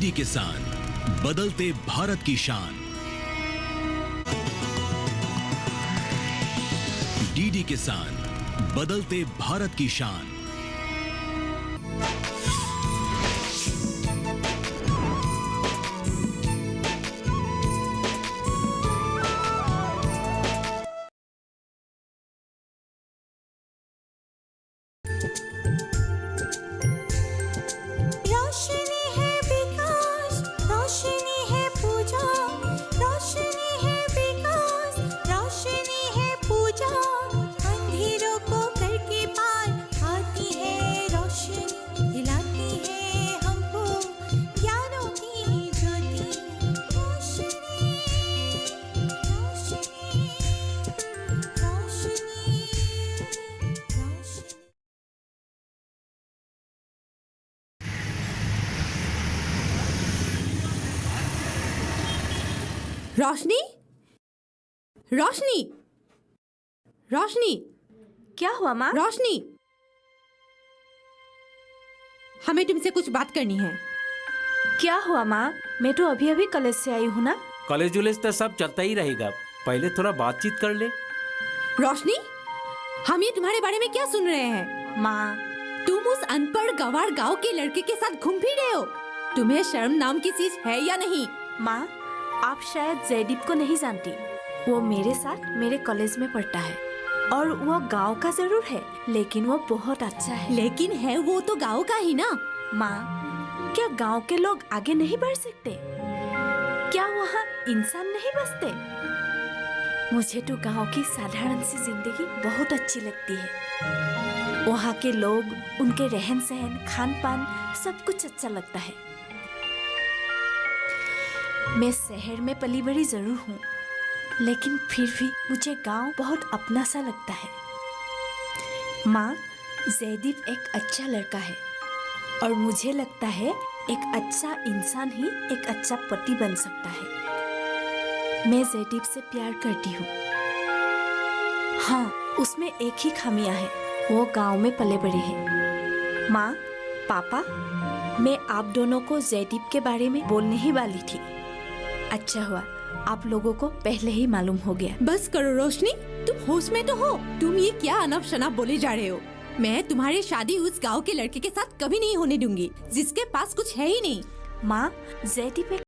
DD किसान, बदलते भारत की शान। डीडी किसान, बदलते भारत की शान। रोशनी है विकास, रोशनी है पूजा, रोशनी है विकास, रोशनी है पूजा। अंधेरों को करके पार आती है रोशनी, दिलाती है हमको ज्ञानों की ज्योति। रोशनी, रोशनी, रोशनी, रोशनी। रोशनी, रोशनी, रोशनी, क्या हुआ माँ? रोशनी, हमें तुमसे कुछ बात करनी है। क्या हुआ माँ? मैं तो अभी अभी कॉलेज से आई हूँ ना। कॉलेज वॉलेज तो सब चलता ही रहेगा, पहले थोड़ा बातचीत कर ले। रोशनी, हम ये तुम्हारे बारे में क्या सुन रहे हैं? माँ, तुम उस अनपढ़ गंवार गांव के लड़के के साथ घूम फिर रहे हो। तुम्हें शर्म नाम की चीज है या नहीं? माँ, आप शायद जयदीप को नहीं जानती। वो मेरे साथ मेरे कॉलेज में पढ़ता है और वो गांव का जरूर है, लेकिन वो बहुत अच्छा है। लेकिन है वो तो गांव का ही ना। माँ, क्या गांव के लोग आगे नहीं बढ़ सकते? क्या वहाँ इंसान नहीं बसते? मुझे तो गांव की साधारण सी जिंदगी बहुत अच्छी लगती है। वहाँ के लोग, उनके रहन सहन, खान पान, सब कुछ अच्छा लगता है। मैं शहर में पली बड़ी जरूर हूँ, लेकिन फिर भी मुझे गांव बहुत अपना सा लगता है। माँ, जयदीप एक अच्छा लड़का है और मुझे लगता है एक अच्छा इंसान ही एक अच्छा पति बन सकता है। मैं जयदीप से प्यार करती हूँ। हाँ, उसमें एक ही खामियां है, वो गांव में पले बड़े हैं। माँ, पापा, मैं आप दोनों को जयदीप के बारे में बोलने ही वाली थी। अच्छा हुआ आप लोगों को पहले ही मालूम हो गया। बस करो रोशनी, तुम होश में तो हो। तुम ये क्या अनब शनाब बोले जा रहे हो? मैं तुम्हारी शादी उस गांव के लड़के के साथ कभी नहीं होने दूंगी जिसके पास कुछ है ही नहीं। माँ, जयदीप एक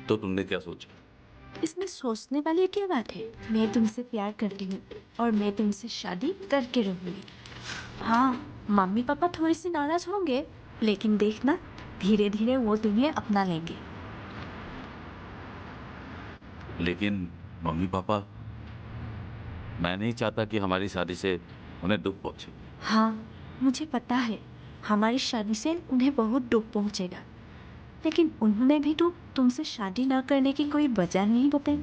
तो तुमने क्या सोचा? इसमें सोचने वाली क्या बात है? मैं तुमसे प्यार करती हूँ और मैं तुमसे शादी करके रहूंगी। हाँ, मम्मी पापा थोड़ी सी नाराज होंगे, लेकिन देखना धीरे धीरे वो तुम्हें अपना लेंगे। लेकिन मम्मी पापा, मैं नहीं चाहता कि हमारी शादी से उन्हें दुख पहुंचे। हाँ, मुझे पता है, हमारी शादी से उन्हें बहुत दुख पहुंचेगा, लेकिन उन्होंने भी तो तुमसे शादी ना करने की कोई वजह नहीं बताई।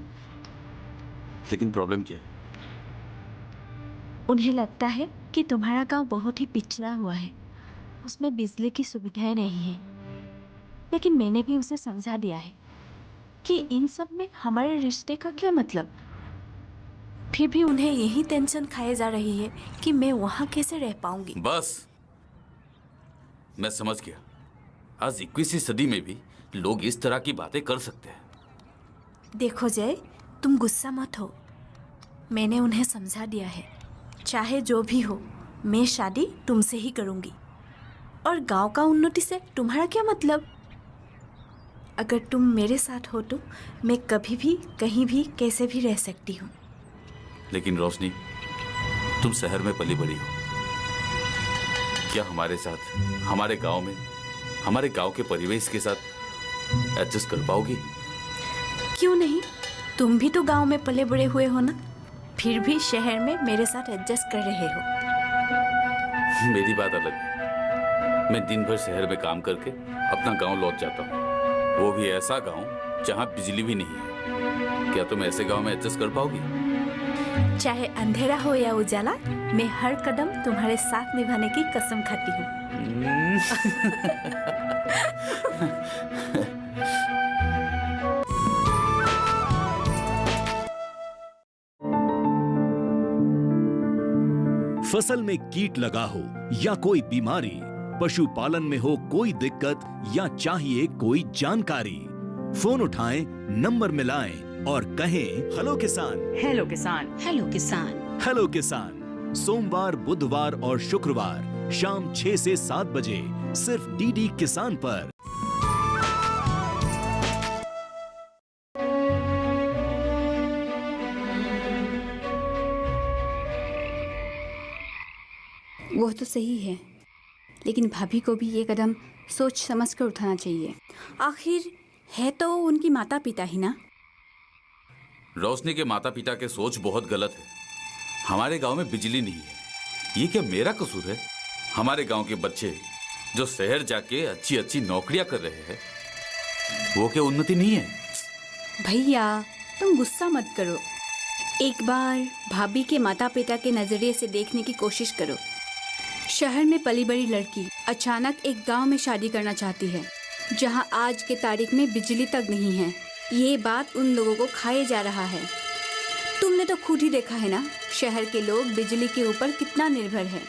लेकिन प्रॉब्लम क्या है? उन्हें लगता है कि तुम्हारा गांव बहुत ही पिछड़ा हुआ है, उसमें बिजली की सुविधाएं नहीं है। लेकिन मैंने भी उसे समझा दिया है कि इन सब में हमारे रिश्ते का क्या मतलब। फिर भी उन्हें यही टेंशन खाए जा रही है कि मैं वहाँ कैसे रह पाऊंगी। बस, मैं समझ गया। आज 21वीं सदी में भी लोग इस तरह की बातें कर सकते हैं। देखो जय, तुम गुस्सा मत हो। मैंने उन्हें समझा दिया है, चाहे जो भी हो मैं शादी तुमसे ही करूंगी। और गांव का उन्नति से तुम्हारा क्या मतलब? अगर तुम मेरे साथ हो तो मैं कभी भी कहीं भी कैसे भी रह सकती हूँ। लेकिन रोशनी, तुम शहर में पली बड़ी हो, क्या हमारे साथ, हमारे गांव में, हमारे गांव के परिवेश के साथ एडजस्ट कर पाओगी? क्यों नहीं, तुम भी तो गांव में पले बड़े हुए हो ना, फिर भी शहर में मेरे साथ एडजस्ट कर रहे हो। मेरी बात अलग है। मैं दिन भर शहर में काम करके अपना गांव लौट जाता हूँ, वो भी ऐसा गांव जहाँ बिजली भी नहीं है। क्या तुम ऐसे गांव में एडजस्ट कर पाओगी? चाहे अंधेरा हो या उजाला, मैं हर कदम तुम्हारे साथ निभाने की कसम खाती हूँ। फसल में कीट लगा हो या कोई बीमारी, पशुपालन में हो कोई दिक्कत या चाहिए कोई जानकारी, फोन उठाएं, नंबर मिलाएं और कहें हेलो किसान। हेलो किसान। हेलो किसान। हेलो किसान, सोमवार, बुधवार और शुक्रवार शाम 6 से 7 बजे सिर्फ डीडी किसान पर। वो तो सही है, लेकिन भाभी को भी ये कदम सोच समझ कर उठाना चाहिए। आखिर है तो उनकी माता पिता ही ना। रोशनी के माता पिता के सोच बहुत गलत है। हमारे गांव में बिजली नहीं है, ये क्या मेरा कसूर है? हमारे गांव के बच्चे जो शहर जाके अच्छी अच्छी नौकरियां कर रहे हैं, वो क्या उन्नति नहीं है? भैया तुम गुस्सा मत करो, एक बार भाभी के माता पिता के नज़रिए से देखने की कोशिश करो। शहर में पली बड़ी लड़की अचानक एक गांव में शादी करना चाहती है, जहां आज के तारीख में बिजली तक नहीं है। ये बात उन लोगों को खाए जा रहा है। तुमने तो खुद ही देखा है ना, शहर के लोग बिजली के ऊपर कितना निर्भर है।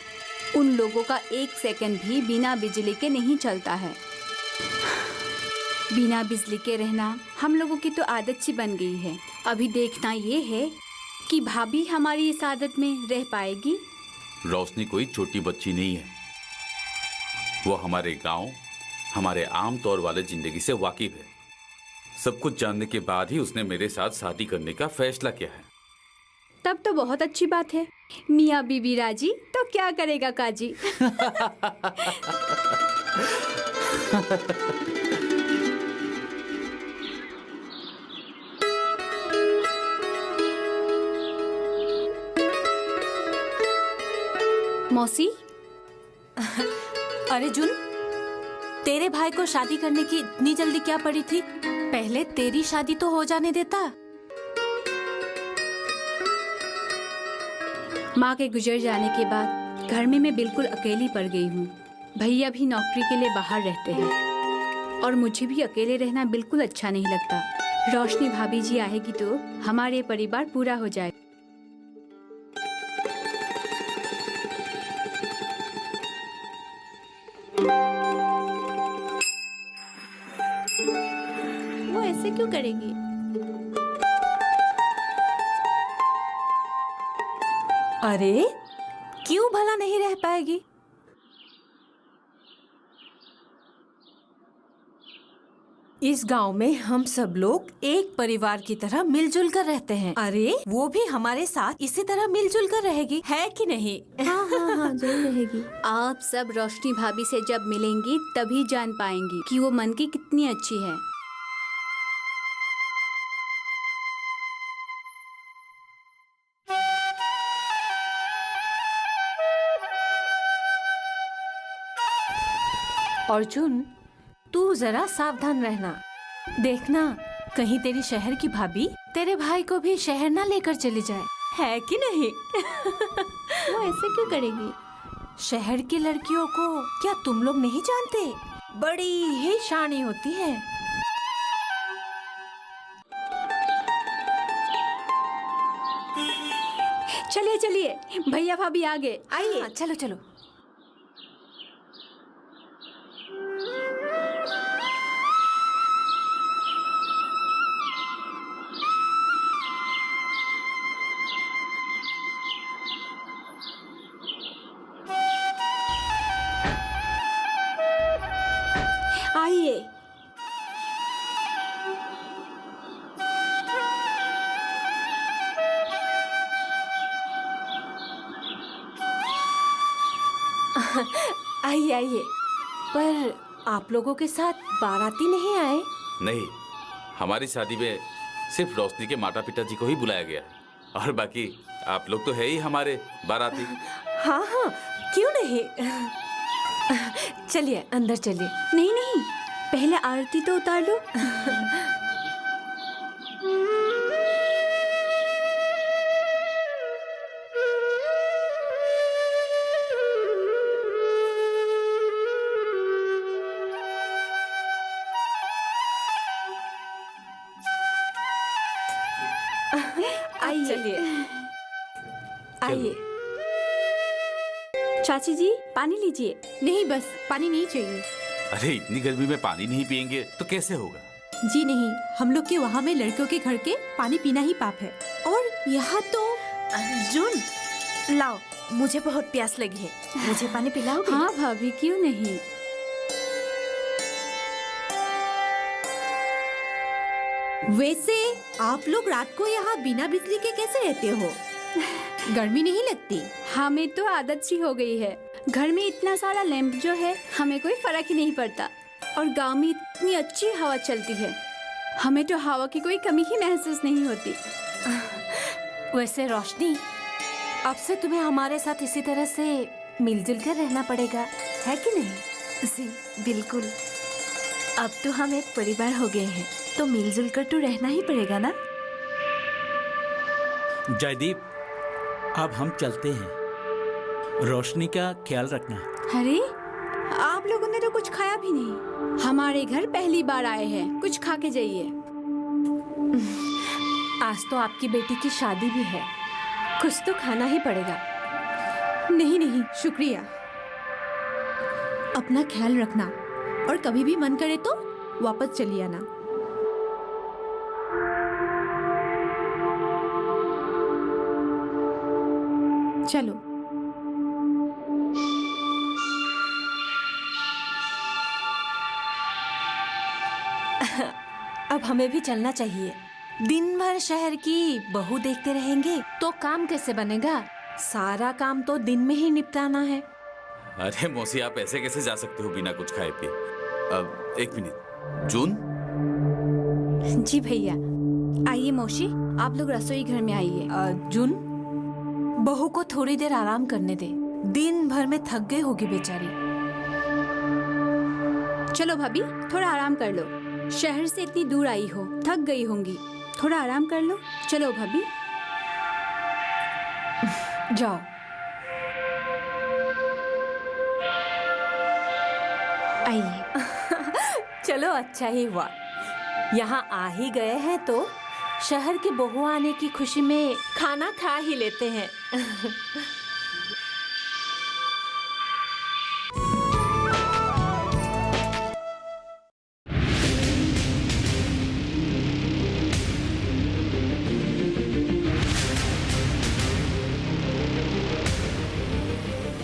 उन लोगों का एक सेकंड भी बिना बिजली के नहीं चलता है। बिना बिजली के रहना हम लोगों की तो आदत सी बन गई है। अभी देखना ये है कि भाभी हमारी इस आदत में रह पाएगी। रोशनी कोई छोटी बच्ची नहीं है, वो हमारे गांव, हमारे आम तौर वाले जिंदगी से वाकिफ है। सब कुछ जानने के बाद ही उसने मेरे साथ शादी करने का फैसला किया है। तब तो बहुत अच्छी बात है। मियाँ बीबी राजी तो क्या करेगा काजी। मौसी। अरे जुन, तेरे भाई को शादी करने की इतनी जल्दी क्या पड़ी थी? पहले तेरी शादी तो हो जाने देता। माँ के गुजर जाने के बाद घर में मैं बिल्कुल अकेली पड़ गई हूँ। भैया भी नौकरी के लिए बाहर रहते हैं और मुझे भी अकेले रहना बिल्कुल अच्छा नहीं लगता। रोशनी भाभी जी आएगी तो हमारे परिवार पूरा हो जाए। वो ऐसे क्यों करेगी? अरे क्यों भला नहीं रह पाएगी? इस गांव में हम सब लोग एक परिवार की तरह मिलजुल कर रहते हैं। अरे वो भी हमारे साथ इसी तरह मिलजुल कर रहेगी, है कि नहीं? हाँ हाँ हाँ जरूर रहेगी। आप सब रोशनी भाभी से जब मिलेंगी तभी जान पाएंगी कि वो मन की कितनी अच्छी है। अर्जुन, तू जरा सावधान रहना। देखना कहीं तेरी शहर की भाभी तेरे भाई को भी शहर ना लेकर चली जाए, है कि नहीं? वो ऐसे क्यों करेगी? शहर की लड़कियों को क्या तुम लोग नहीं जानते? बड़ी ही शानी होती है। चलिए चलिए, भैया भाभी आ गए, आइए। हाँ, चलो चलो। आइए। आइए आइए। पर आप लोगों के साथ बाराती नहीं आए? नहीं, हमारी शादी में सिर्फ रोशनी के माता पिता जी को ही बुलाया गया है और बाकी आप लोग तो है ही हमारे बाराती। हाँ हाँ, क्यों नहीं। चलिए अंदर चलिए। नहीं नहीं, पहले आरती तो उतार लो। आइए चलिए, आइए। चाची जी, पानी लीजिए। नहीं, बस पानी नहीं चाहिए। अरे इतनी गर्मी में पानी नहीं पियेंगे तो कैसे होगा? जी नहीं, हम लोग के वहाँ में लड़कियों के घर के पानी पीना ही पाप है। और यहाँ तो अर्जुन, लाओ, मुझे बहुत प्यास लगी है, मुझे पानी पिलाओगे? हाँ भाभी, क्यों नहीं। वैसे आप लोग रात को यहाँ बिना बिजली के कैसे रहते हो? गर्मी नहीं लगती? हमें तो आदत सी हो गई है। घर में इतना सारा लैंप जो है, हमें कोई फर्क ही नहीं पड़ता। और गांव में इतनी अच्छी हवा चलती है, हमें तो हवा की कोई कमी ही महसूस नहीं होती। वैसे रोशनी, अब से तुम्हें हमारे साथ इसी तरह से मिलजुल कर रहना पड़ेगा, है कि नहीं? जी बिल्कुल। अब तो हम एक परिवार हो गए हैं, तो मिलजुल कर तो रहना ही पड़ेगा ना। जयदीप, अब हम चलते हैं। रोशनी का ख्याल रखना। अरे, आप लोगों ने तो कुछ खाया भी नहीं। हमारे घर पहली बार आए हैं, कुछ खा के जाइए। आज तो आपकी बेटी की शादी भी है, कुछ तो खाना ही पड़ेगा। नहीं नहीं, शुक्रिया। अपना ख्याल रखना और कभी भी मन करे तो वापस चली आना। चलो। अब हमें भी चलना चाहिए। दिन भर शहर की बहू देखते रहेंगे तो काम कैसे बनेगा? सारा काम तो दिन में ही निपटाना है। अरे मौसी, आप ऐसे कैसे जा सकते हो बिना कुछ खाए पिए? अब एक मिनट। जून। जी भैया। आइए मौसी, आप लोग रसोई घर में आइए। अर्जुन, बहू को थोड़ी देर आराम करने दे, दिन भर में थक गई होगी बेचारी। चलो भाभी, थोड़ा आराम कर लो। शहर से इतनी दूर आई हो, थक गई होंगी, थोड़ा आराम कर लो। चलो भाभी, जाओ। आइए। चलो, अच्छा ही हुआ, यहाँ आ ही गए हैं तो शहर की बहू आने की खुशी में खाना खा ही लेते हैं।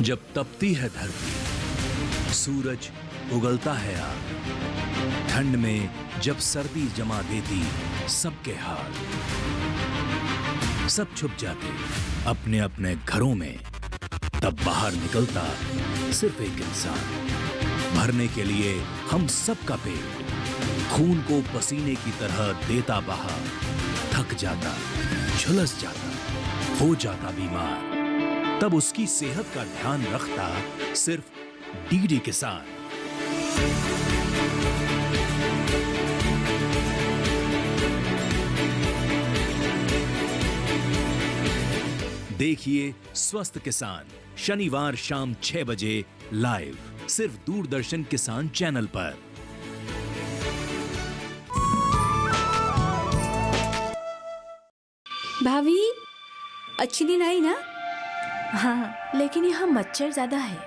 जब तपती है धरती, सूरज उगलता है आग, ठंड में जब सर्दी जमा देती सबके हाल, सब छुप जाते अपने अपने घरों में, तब बाहर निकलता सिर्फ एक इंसान, भरने के लिए हम सबका पेट, खून को पसीने की तरह देता बहा, थक जाता, झुलस जाता, हो जाता बीमार, तब उसकी सेहत का ध्यान रखता सिर्फ डीडी किसान। देखिए स्वस्थ किसान शनिवार शाम 6 बजे लाइव सिर्फ दूरदर्शन किसान चैनल पर। भाभी, अच्छी नींद आई ना? हाँ, लेकिन यहाँ मच्छर ज्यादा है।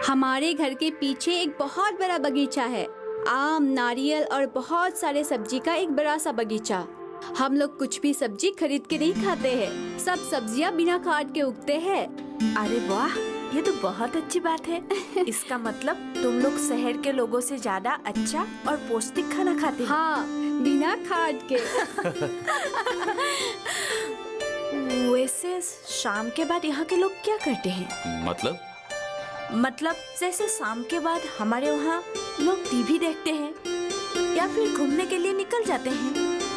हमारे घर के पीछे एक बहुत बड़ा बगीचा है। आम, नारियल और बहुत सारे सब्जी का एक बड़ा सा बगीचा। हम लोग कुछ भी सब्जी खरीद के नहीं खाते हैं। सब सब्जियां बिना खाद के उगते हैं। अरे वाह, ये तो बहुत अच्छी बात है। इसका मतलब तुम लोग शहर के लोगों से ज्यादा अच्छा और पौष्टिक खाना खाते हो। हाँ, बिना खाद के। वैसे शाम के बाद यहाँ के लोग क्या करते हैं? मतलब जैसे शाम के बाद हमारे वहाँ लोग टीवी देखते हैं या फिर घूमने के लिए निकल जाते हैं,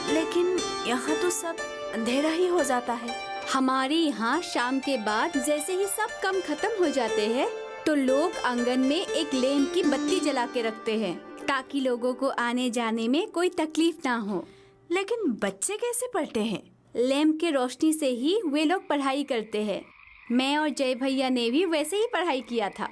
लेकिन यहाँ तो सब अंधेरा ही हो जाता है। हमारे यहाँ शाम के बाद जैसे ही सब काम खत्म हो जाते हैं तो लोग आंगन में एक लैंप की बत्ती जला के रखते हैं ताकि लोगों को आने जाने में कोई तकलीफ ना हो। लेकिन बच्चे कैसे पढ़ते हैं? लैंप के रोशनी से ही वे लोग पढ़ाई करते हैं। मैं और जय भैया ने भी वैसे ही पढ़ाई किया था।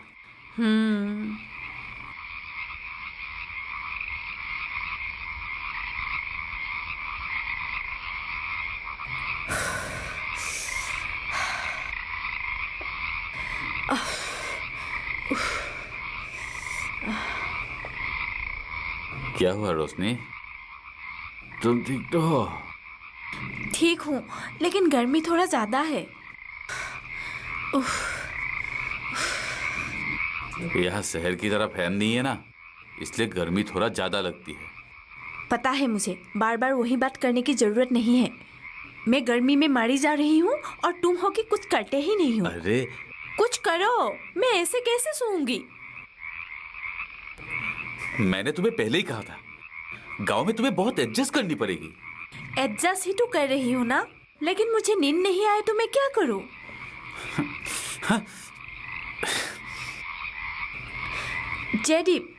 क्या हुआ रोशनी, तुम ठीक तो हो? ठीक हूँ, लेकिन गर्मी थोड़ा ज्यादा है। यहाँ शहर की तरह फैन नहीं है ना, इसलिए गर्मी थोड़ा ज्यादा लगती है। पता है मुझे, बार बार वही बात करने की जरूरत नहीं है। मैं गर्मी में मारी जा रही हूँ और तुम हो कि कुछ करते ही नहीं हो। अरे कुछ करो, मैं ऐसे कैसे सोऊंगी? मैंने तुम्हें पहले ही कहा था, गांव में तुम्हें बहुत एडजस्ट करनी पड़ेगी। एडजस्ट ही तो कर रही हूँ ना, लेकिन मुझे नींद नहीं आए तो मैं क्या करूँ? जयदीप,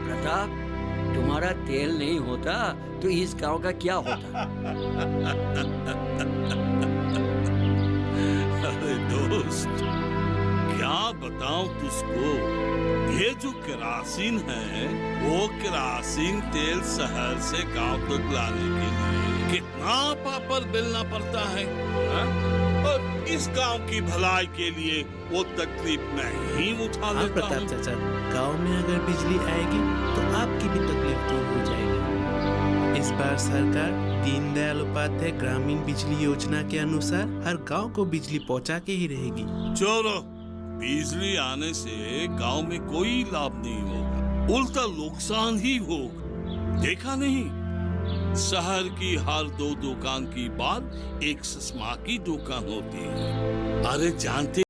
प्रताप, तुम्हारा तेल नहीं होता तो इस गांव का क्या होता? अरे दोस्त, क्या बताऊं तुझको, ये जो केरासिन है वो केरासिन तेल शहर से गांव तक लाने के लिए कितना पापड़ बेलना पड़ता है, हा? और इस गांव की भलाई के लिए वो तकलीफ मैं ही उठा लेता हूं। प्रताप चाचा, गांव में अगर बिजली आएगी तो आपकी भी तकलीफ दूर हो जाएगी। इस बार सरकार दीनदयाल उपाध्याय ग्रामीण बिजली योजना के अनुसार हर गांव को बिजली पहुंचा के ही रहेगी। चलो, बिजली आने से गांव में कोई लाभ नहीं होगा, उल्टा नुकसान ही होगा। देखा नहीं, शहर की हर 2 दुकान की बाद एक चश्मा की दुकान होती है। अरे जानते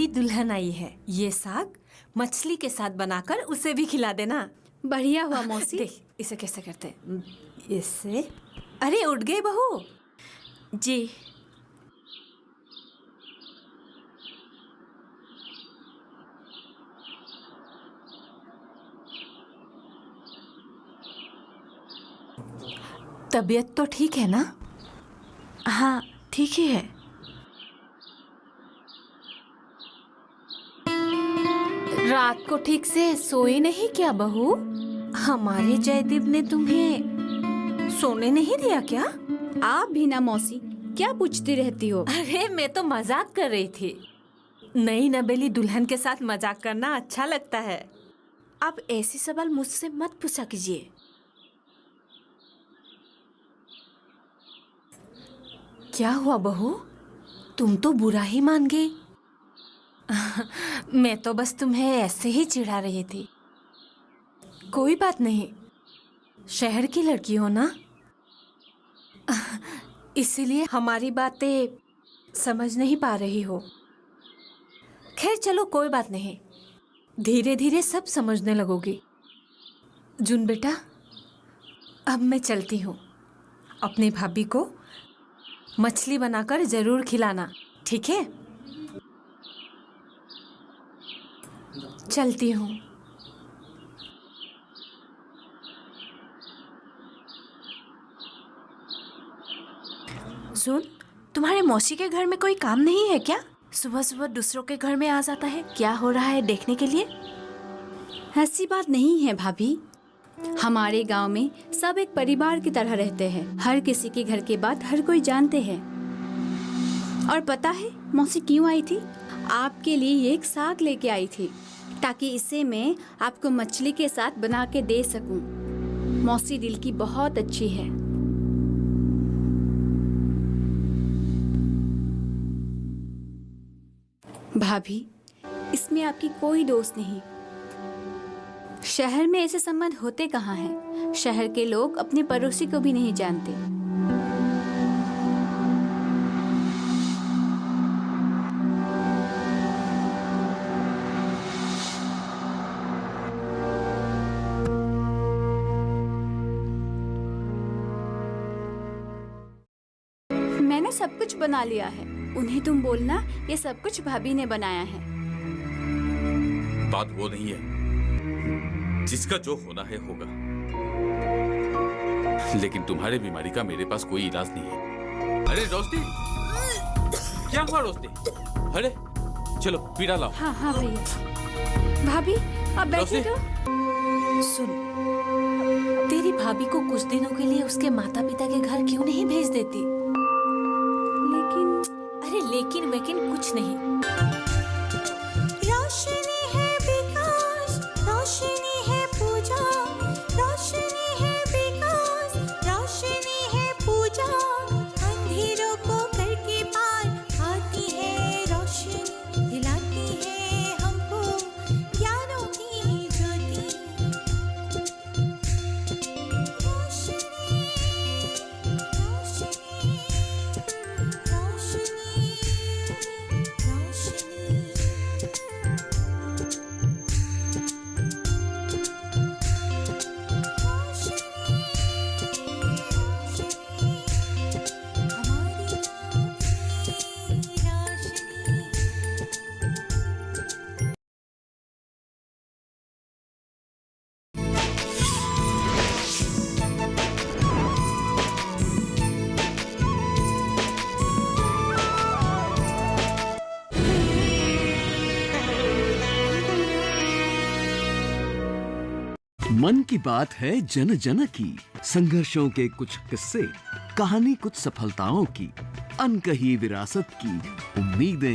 नबेली दुल्हन आई है। ये साग मछली के साथ बनाकर उसे भी खिला देना। बढ़िया हुआ मौसी। देख इसे कैसे करते हैं। इससे अरे उठ गई बहू। जी तबीयत तो ठीक है ना? हाँ ठीक ही है। रात को ठीक से सोई नहीं क्या बहू? हमारे जयदीप ने तुम्हें सोने नहीं दिया क्या? आप भी ना मौसी, क्या पूछती रहती हो? अरे मैं तो मजाक कर रही थी। नई नबेली दुल्हन के साथ मजाक करना अच्छा लगता है। आप ऐसे सवाल मुझसे मत पूछा कीजिए। क्या हुआ बहू? तुम तो बुरा ही मान गई। मैं तो बस तुम्हें ऐसे ही चिढ़ा रही थी। कोई बात नहीं, शहर की लड़की हो ना, इसीलिए हमारी बातें समझ नहीं पा रही हो। खैर चलो कोई बात नहीं, धीरे धीरे सब समझने लगोगी। जुन बेटा, अब मैं चलती हूँ। अपनी भाभी को मछली बनाकर जरूर खिलाना, ठीक है? चलती हूँ। सुन, तुम्हारे मौसी के घर में कोई काम नहीं है क्या? सुबह सुबह दूसरों के घर में आ जाता है, क्या हो रहा है देखने के लिए। ऐसी बात नहीं है भाभी, हमारे गांव में सब एक परिवार की तरह रहते हैं। हर किसी के घर की बात हर कोई जानते हैं। और पता है मौसी क्यों आई थी? आपके लिए एक साग लेके आई थी, ताकि इसे मैं आपको मछली के साथ बना के दे सकूं। मौसी दिल की बहुत अच्छी है। भाभी, इसमें आपकी कोई दोस्त नहीं। शहर में ऐसे संबंध होते कहाँ हैं? शहर के लोग अपने पड़ोसी को भी नहीं जानते। मैंने सब कुछ बना लिया है। उन्हें तुम बोलना ये सब कुछ भाभी ने बनाया है। बात वो नहीं है, जिसका जो होना है होगा। लेकिन तुम्हारे बीमारी का मेरे पास कोई इलाज नहीं है। अरे रोशनी, क्या हुआ रोशनी? अरे चलो पीड़ा लाओ। हाँ हाँ भैया। भाभी अब बैठे तो। सुन, तेरी भाभी को कुछ दिनों के लिए उसके माता पिता के घर क्यों नहीं भेज देती? लेकिन वेकिन कुछ नहीं। रोशनी है विकास, रोशनी है पूजा, रोशनी है विकास, रोशनी है पूजा। अंधेरों को करके पार आती है रोशनी, दिलाती है हमको ज्ञानों की ज्योति। रोशनी, रोशनी, रोशनी। मन की बात है जन जन की, संघर्षों के कुछ किस्से, कहानी कुछ सफलताओं की, अनकही विरासत की, उम्मीदें